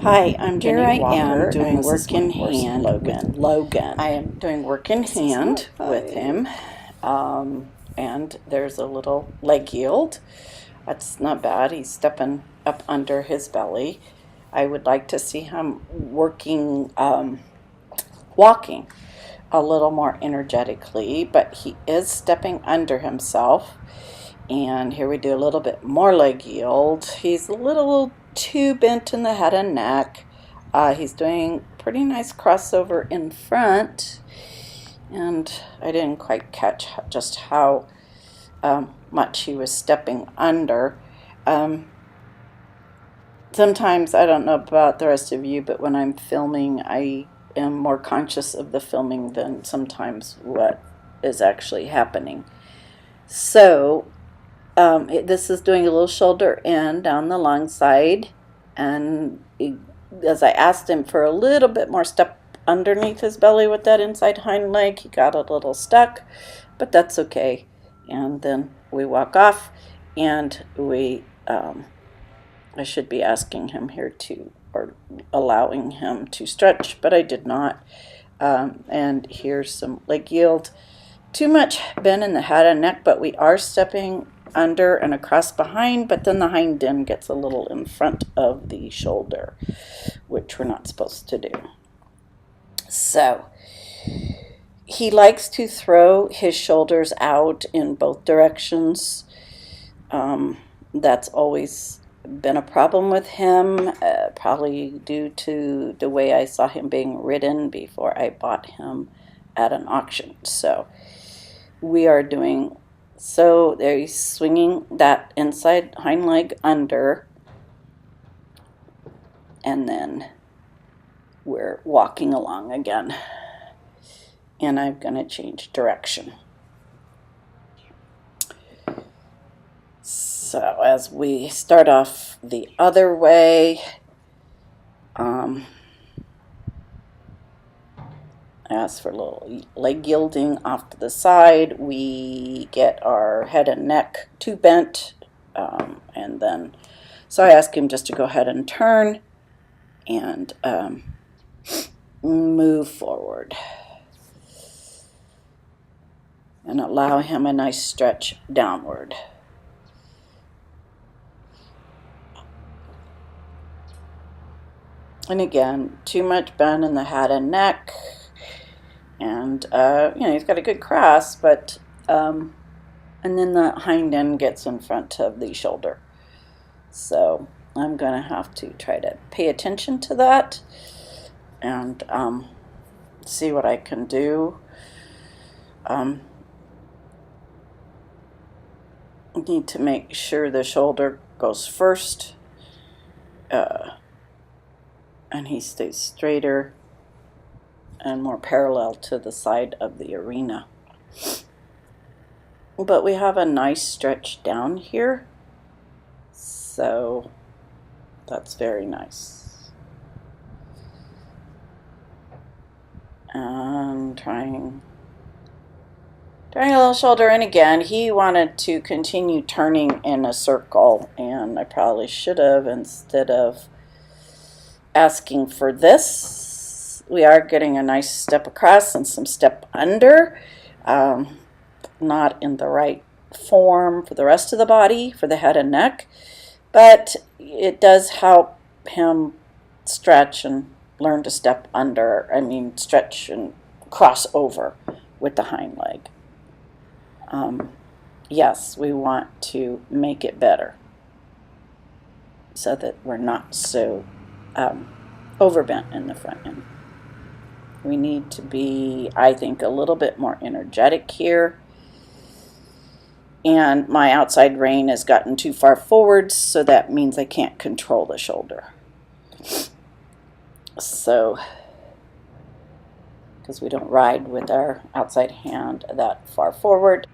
Hi, I'm Jenny Here I Walker, am doing and work in hand with Logan. I am doing work in hand with him, and there's a little leg yield. That's not bad. He's stepping up under his belly. I would like to see him walking a little more energetically, but he is stepping under himself. And here we do a little bit more leg yield. He's a little too bent in the head and neck. He's doing pretty nice crossover in front, and I didn't quite catch just how much he was stepping under. Sometimes, I don't know about the rest of you, but when I'm filming, I am more conscious of the filming than sometimes what is actually happening. So this is doing a little shoulder in down the long side, and as I asked him for a little bit more step underneath his belly with that inside hind leg, he got a little stuck, but that's okay. And then we walk off, and I should be asking him here to, or allowing him to stretch, but I did not. And here's some leg yield. Too much bend in the head and neck, but we are stepping under and across behind, but then the hind end gets a little in front of the shoulder, which we're not supposed to do. So he likes to throw his shoulders out in both directions. That's always been a problem with him, probably due to the way I saw him being ridden before I bought him at an auction. So we are doing, so there he's swinging that inside hind leg under, and then we're walking along again, and I'm going to change direction. So as we start off the other way, as for a little leg yielding off to the side, we get our head and neck too bent, and then so I ask him just to go ahead and turn and move forward and allow him a nice stretch downward. And again, too much bend in the head and neck. And, he's got a good cross, but, and then the hind end gets in front of the shoulder. So I'm going to have to try to pay attention to that and see what I can do. I need to make sure the shoulder goes first, and he stays straighter and more parallel to the side of the arena. But we have a nice stretch down here, so that's very nice. And trying a little shoulder in again. He wanted to continue turning in a circle, and I probably should have, instead of asking for this. We are getting a nice step across and some step under, not in the right form for the rest of the body, for the head and neck, but it does help him stretch and learn to step under, stretch and cross over with the hind leg. Yes, we want to make it better so that we're not so overbent in the front end. We need to be, I think, a little bit more energetic here. And my outside rein has gotten too far forward, so that means I can't control the shoulder. So, because we don't ride with our outside hand that far forward.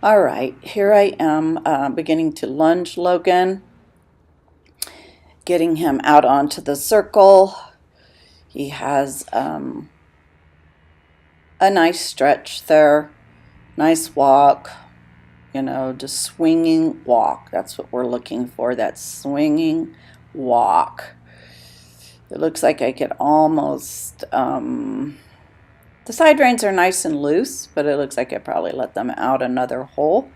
All right, here I am beginning to lunge Logan, getting him out onto the circle. He has a nice stretch there, nice walk, just swinging walk. That's what we're looking for, that swinging walk. It looks like I could almost, the side reins are nice and loose, but it looks like I probably let them out another hole.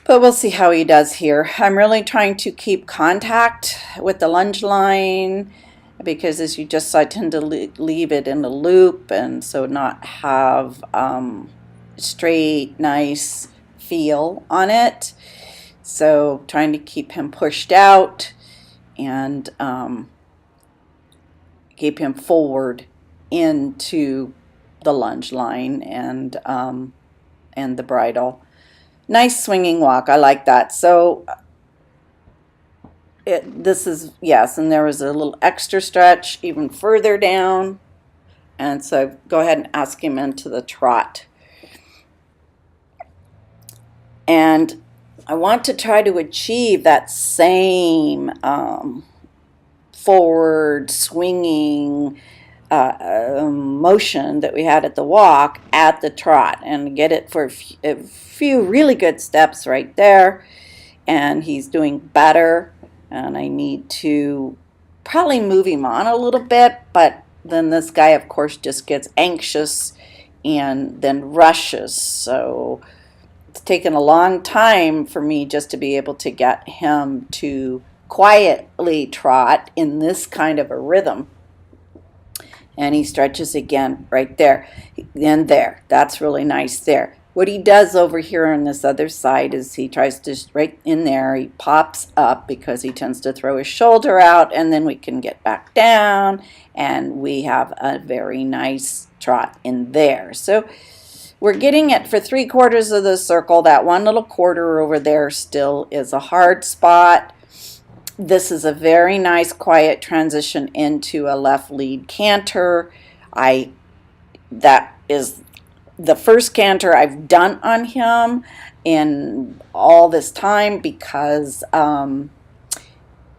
But we'll see how he does here. I'm really trying to keep contact with the lunge line because, as you just saw, I tend to leave it in a loop, and so not have straight, nice feel on it. So trying to keep him pushed out and keep him forward into the lunge line and the bridle. Nice swinging walk. I like that. So this is, yes, and there was a little extra stretch even further down. And so go ahead and ask him into the trot. And I want to try to achieve that same forward swinging motion that we had at the walk at the trot, and get it for a few really good steps right there. And he's doing better, and I need to probably move him on a little bit, but then this guy, of course, just gets anxious and then rushes. So it's taken a long time for me just to be able to get him to quietly trot in this kind of a rhythm. And he stretches again right there and there. That's really nice there. What he does over here on this other side is he tries to, right in there, he pops up because he tends to throw his shoulder out, and then we can get back down, and we have a very nice trot in there. So we're getting it for 3/4 of the circle. That one little quarter over there still is a hard spot. This is a very nice quiet transition into a left lead canter. That is the first canter I've done on him in all this time, because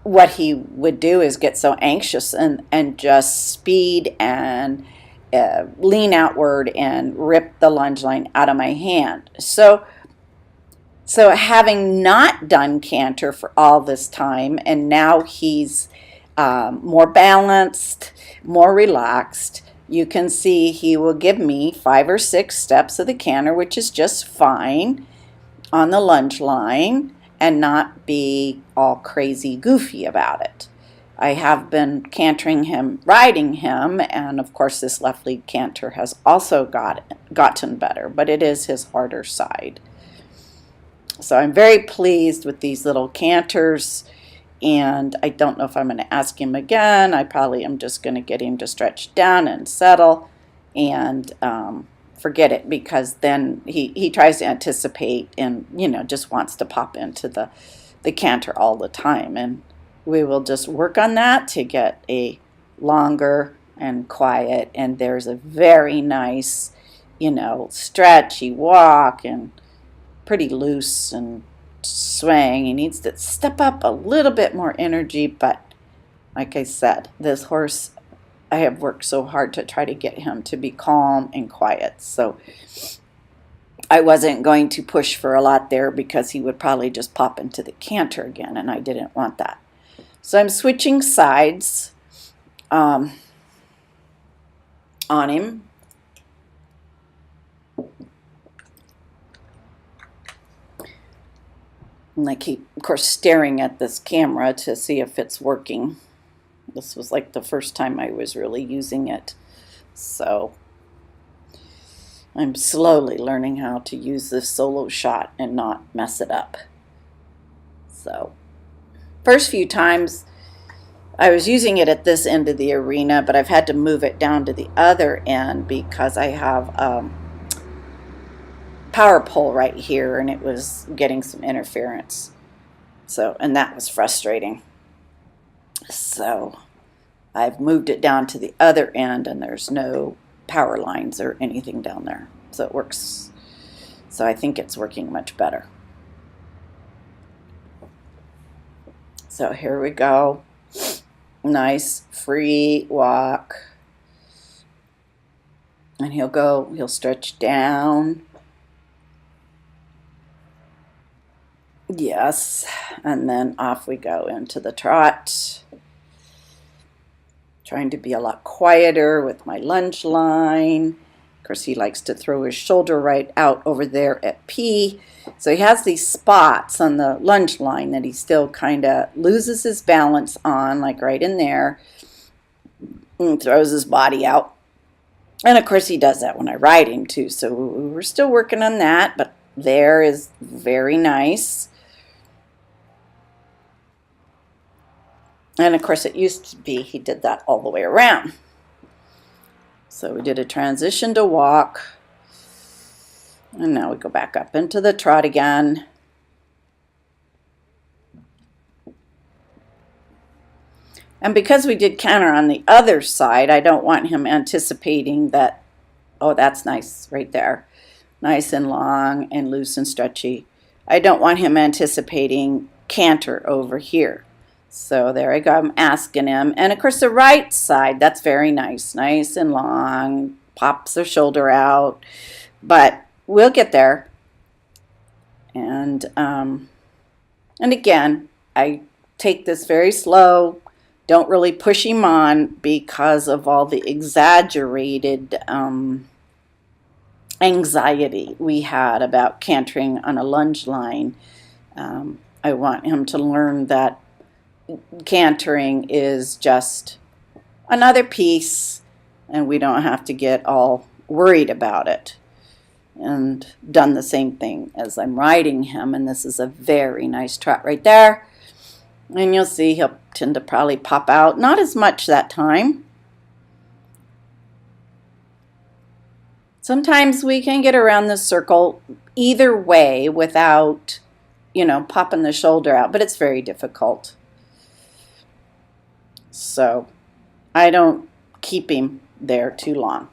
what he would do is get so anxious and just speed and lean outward and rip the lunge line out of my hand. So having not done canter for all this time, and now he's more balanced, more relaxed, you can see he will give me 5 or 6 steps of the canter, which is just fine on the lunge line, and not be all crazy goofy about it. I have been cantering him, riding him, and of course this left lead canter has also gotten better, but it is his harder side. So I'm very pleased with these little canters, and I don't know if I'm going to ask him again. I probably am just going to get him to stretch down and settle and forget it, because then he tries to anticipate and, just wants to pop into the canter all the time. And we will just work on that to get a longer and quiet, and there's a very nice, stretchy walk and pretty loose and swing. He needs to step up a little bit more energy, but like I said, this horse, I have worked so hard to try to get him to be calm and quiet. So I wasn't going to push for a lot there, because he would probably just pop into the canter again, and I didn't want that. So I'm switching sides on him. And I keep, of course, staring at this camera to see if it's working. This was like the first time I was really using it. So I'm slowly learning how to use this solo shot and not mess it up. So first few times I was using it at this end of the arena, but I've had to move it down to the other end because I have power pole right here, and it was getting some interference. So, and that was frustrating. So I've moved it down to the other end, and there's no power lines or anything down there. So it works. So I think it's working much better. So here we go. Nice free walk. And he'll stretch down. Yes, and then off we go into the trot. trying to be a lot quieter with my lunge line. Of course, he likes to throw his shoulder right out over there at P. So he has these spots on the lunge line that he still kind of loses his balance on, like right in there, and throws his body out. And of course, he does that when I ride him too. So we're still working on that, but there is very nice. And of course, it used to be he did that all the way around. So we did a transition to walk. And now we go back up into the trot again. And because we did canter on the other side, I don't want him anticipating that, oh, that's nice right there. Nice and long and loose and stretchy. I don't want him anticipating canter over here. So there I go, I'm asking him. And of course the right side, that's very nice. Nice and long, pops the shoulder out. But we'll get there. And again, I take this very slow. Don't really push him on because of all the exaggerated anxiety we had about cantering on a lunge line. I want him to learn that cantering is just another piece and we don't have to get all worried about it. And done the same thing as I'm riding him, and this is a very nice trot right there. And you'll see he'll tend to probably pop out. Not as much that time. Sometimes we can get around the circle either way without, popping the shoulder out, but it's very difficult. So I don't keep him there too long.